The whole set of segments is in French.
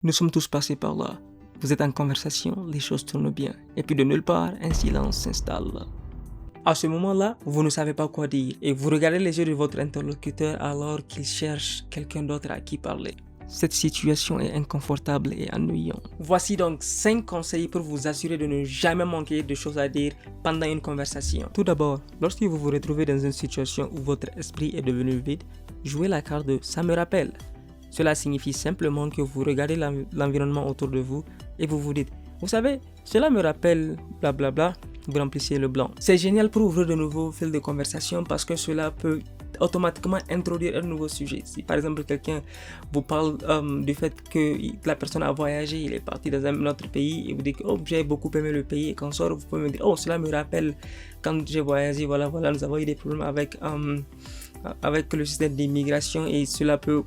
Nous sommes tous passés par là. Vous êtes en conversation, les choses tournent bien. Et puis de nulle part, un silence s'installe. À ce moment-là, vous ne savez pas quoi dire et vous regardez les yeux de votre interlocuteur alors qu'il cherche quelqu'un d'autre à qui parler. Cette situation est inconfortable et ennuyante. Voici donc 5 conseils pour vous assurer de ne jamais manquer de choses à dire pendant une conversation. Tout d'abord, lorsque vous vous retrouvez dans une situation où votre esprit est devenu vide, jouez la carte de « ça me rappelle ». Cela signifie simplement que vous regardez l'environnement autour de vous et vous vous dites « vous savez, cela me rappelle blablabla ». Vous remplissez le blanc. C'est génial pour ouvrir de nouveaux fils de conversation parce que cela peut automatiquement introduire un nouveau sujet. Si par exemple quelqu'un vous parle du fait que la personne a voyagé, il est parti dans un autre pays et vous dit que oh, j'ai beaucoup aimé le pays et qu'en sort vous pouvez me dire oh cela me rappelle quand j'ai voyagé, voilà nous avons eu des problèmes avec le système d'immigration et cela peut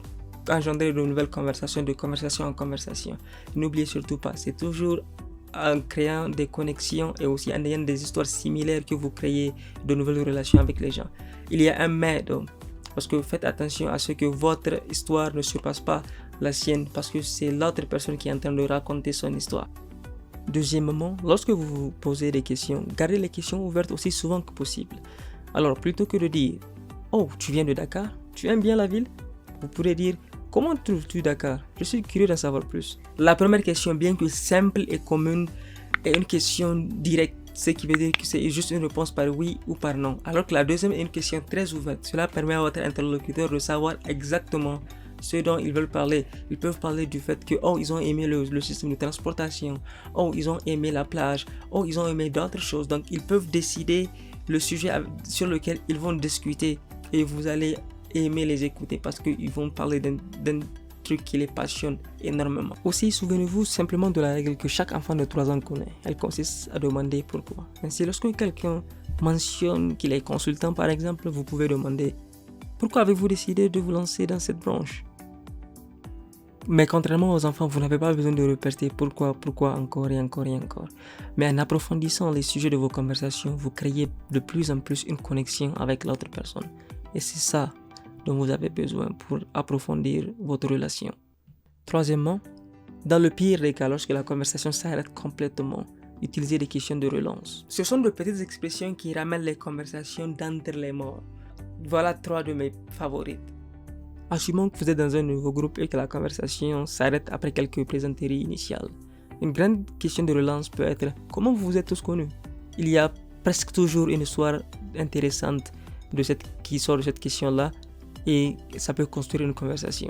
engendrer de nouvelles conversations, de conversation en conversation. N'oubliez surtout pas, c'est toujours en créant des connexions et aussi en ayant des histoires similaires que vous créez de nouvelles relations avec les gens. Il y a un mais donc, parce que faites attention à ce que votre histoire ne surpasse pas la sienne parce que c'est l'autre personne qui est en train de raconter son histoire. Deuxièmement, lorsque vous vous posez des questions, gardez les questions ouvertes aussi souvent que possible. Alors plutôt que de dire « Oh, tu viens de Dakar, tu aimes bien la ville ?» Vous pourrez dire « Comment trouves-tu Dakar? Je suis curieux d'en savoir plus. » La première question, bien que simple et commune, est une question directe, ce qui veut dire que c'est juste une réponse par oui ou par non. Alors que la deuxième est une question très ouverte. Cela permet à votre interlocuteur de savoir exactement ce dont ils veulent parler. Ils peuvent parler du fait que oh, ils ont aimé le système de transportation, oh, ils ont aimé la plage, oh, ils ont aimé d'autres choses. Donc, ils peuvent décider le sujet sur lequel ils vont discuter et vous allez aimer les écouter parce qu'ils vont parler d'un truc qui les passionne énormément. Aussi, souvenez-vous simplement de la règle que chaque enfant de 3 ans connaît. Elle consiste à demander pourquoi. Ainsi, lorsque quelqu'un mentionne qu'il est consultant par exemple, vous pouvez demander pourquoi avez-vous décidé de vous lancer dans cette branche? Mais contrairement aux enfants, vous n'avez pas besoin de répéter pourquoi encore et encore et encore. Mais en approfondissant les sujets de vos conversations, vous créez de plus en plus une connexion avec l'autre personne. Et c'est ça dont vous avez besoin pour approfondir votre relation. Troisièmement, dans le pire des cas, lorsque la conversation s'arrête complètement, utilisez des questions de relance. Ce sont de petites expressions qui ramènent les conversations d'entre les morts. Voilà 3 de mes favorites. Assumons que vous êtes dans un nouveau groupe et que la conversation s'arrête après quelques plaisanteries initiales. Une grande question de relance peut être « Comment vous vous êtes tous connus ?» Il y a presque toujours une histoire intéressante qui sort de cette question-là et ça peut construire une conversation.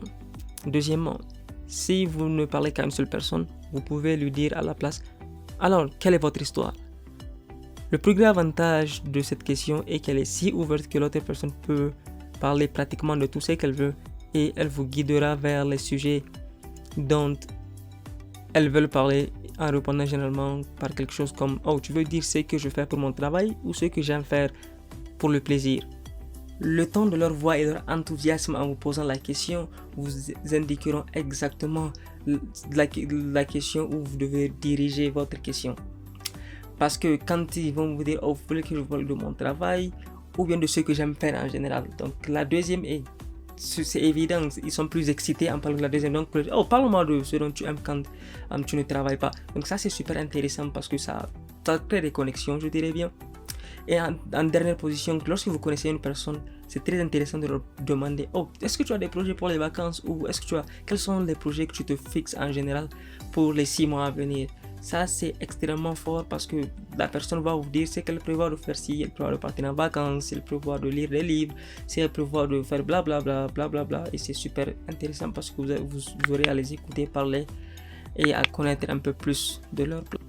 Deuxièmement, si vous ne parlez qu'à une seule personne, vous pouvez lui dire à la place « Alors, quelle est votre histoire ?» Le plus grand avantage de cette question est qu'elle est si ouverte que l'autre personne peut parler pratiquement de tout ce qu'elle veut et elle vous guidera vers les sujets dont elles veulent parler en répondant généralement par quelque chose comme « Oh, tu veux dire ce que je fais pour mon travail ou ce que j'aime faire pour le plaisir ?» Le ton de leur voix et leur enthousiasme en vous posant la question vous indiqueront exactement la question où vous devez diriger votre question. Parce que quand ils vont vous dire « Oh, vous voulez que je vous parle de mon travail ?» ou bien de ce que j'aime faire en général. Donc la deuxième c'est évident, ils sont plus excités en parlant de la deuxième. Donc oh, parle-moi de ce dont tu aimes quand tu ne travailles pas. Donc ça c'est super intéressant parce que ça crée des connexions, je dirais bien. Et en dernière position, lorsque vous connaissez une personne, c'est très intéressant de leur demander oh, est-ce que tu as des projets pour les vacances ou quels sont les projets que tu te fixes en général pour les 6 mois à venir. Ça c'est extrêmement fort parce que la personne va vous dire ce qu'elle prévoit de faire, si elle prévoit de partir en vacances, si elle prévoit de lire des livres, si elle prévoit de faire blablabla, blablabla. Et c'est super intéressant parce que vous aurez à les écouter parler et à connaître un peu plus de leur plan.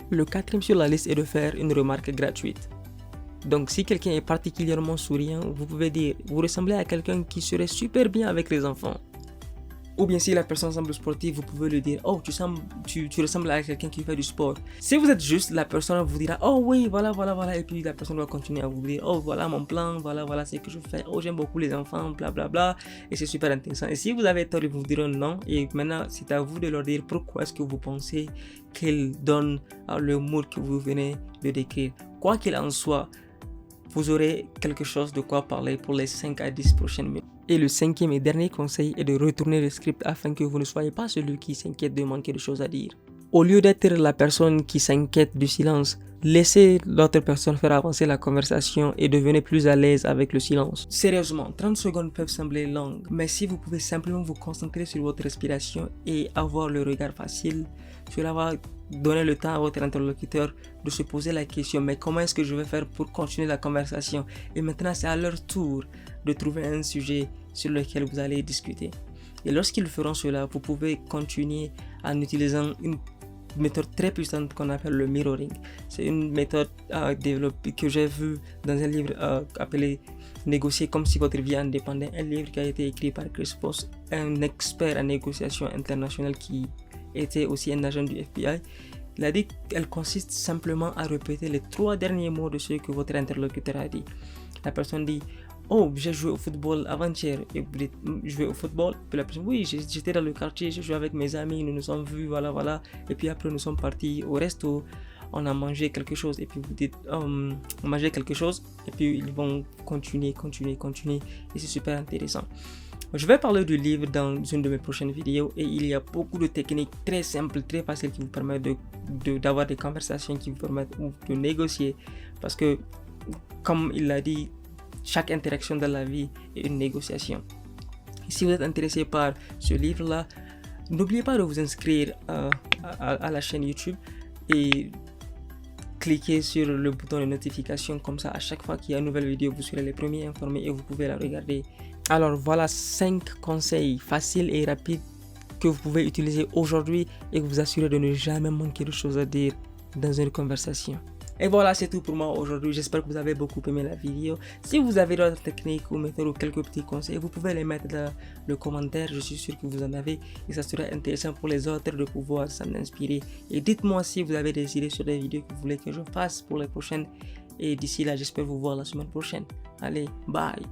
Le 4e sur la liste est de faire une remarque gratuite. Donc si quelqu'un est particulièrement souriant, vous pouvez dire « Vous ressemblez à quelqu'un qui serait super bien avec les enfants ». Ou bien si la personne semble sportive, vous pouvez lui dire « Oh, tu ressembles à quelqu'un qui fait du sport ». Si vous êtes juste, la personne vous dira « Oh oui, voilà ». Et puis la personne va continuer à vous dire « Oh, voilà mon plan, voilà ce que je fais. Oh, j'aime beaucoup les enfants, blablabla ». Et c'est super intéressant. Et si vous avez tort, ils vous diront non. Et maintenant, c'est à vous de leur dire pourquoi est-ce que vous pensez qu'ils donnent le mood que vous venez de décrire. Quoi qu'il en soit, vous aurez quelque chose de quoi parler pour les 5 à 10 prochaines minutes. Et le cinquième et dernier conseil est de retourner le script afin que vous ne soyez pas celui qui s'inquiète de manquer de choses à dire. Au lieu d'être la personne qui s'inquiète du silence, laissez l'autre personne faire avancer la conversation et devenez plus à l'aise avec le silence. Sérieusement, 30 secondes peuvent sembler longues, mais si vous pouvez simplement vous concentrer sur votre respiration et avoir le regard facile, cela va donner le temps à votre interlocuteur de se poser la question, mais comment est-ce que je vais faire pour continuer la conversation? Et maintenant, c'est à leur tour de trouver un sujet sur lequel vous allez discuter. Et lorsqu'ils feront cela, vous pouvez continuer en utilisant une méthode très puissante qu'on appelle le mirroring. C'est une méthode développée que j'ai vue dans un livre appelé Négocier comme si votre vie en dépendait, un livre qui a été écrit par Chris Voss, un expert en négociation internationale qui était aussi un agent du FBI. Il a dit qu'elle consiste simplement à répéter les 3 derniers mots de ce que votre interlocuteur a dit. La personne dit: oh, j'ai joué au football avant-hier. Et vous dites: jouer au football? Puis la personne: oui, j'étais dans le quartier, j'ai joué avec mes amis, nous nous sommes vus, voilà. Et puis après, nous sommes partis au resto, on a mangé quelque chose. Et puis vous dites: on mangeait quelque chose. Et puis ils vont continuer. Et c'est super intéressant. Je vais parler du livre dans une de mes prochaines vidéos et il y a beaucoup de techniques très simples, très faciles qui vous permettent d'avoir des conversations qui vous permettent de négocier. Parce que, comme il l'a dit, chaque interaction dans la vie est une négociation. Et si vous êtes intéressé par ce livre-là, n'oubliez pas de vous inscrire à la chaîne YouTube et cliquez sur le bouton de notification. Comme ça, à chaque fois qu'il y a une nouvelle vidéo, vous serez les premiers informés et vous pouvez la regarder. Alors voilà 5 conseils faciles et rapides que vous pouvez utiliser aujourd'hui et vous assurer de ne jamais manquer de choses à dire dans une conversation. Et voilà, c'est tout pour moi aujourd'hui. J'espère que vous avez beaucoup aimé la vidéo. Si vous avez d'autres techniques ou méthodes ou quelques petits conseils, vous pouvez les mettre dans le commentaire. Je suis sûr que vous en avez et ça serait intéressant pour les autres de pouvoir s'en inspirer. Et dites-moi si vous avez des idées sur des vidéos que vous voulez que je fasse pour les prochaines. Et d'ici là, j'espère vous voir la semaine prochaine. Allez, bye!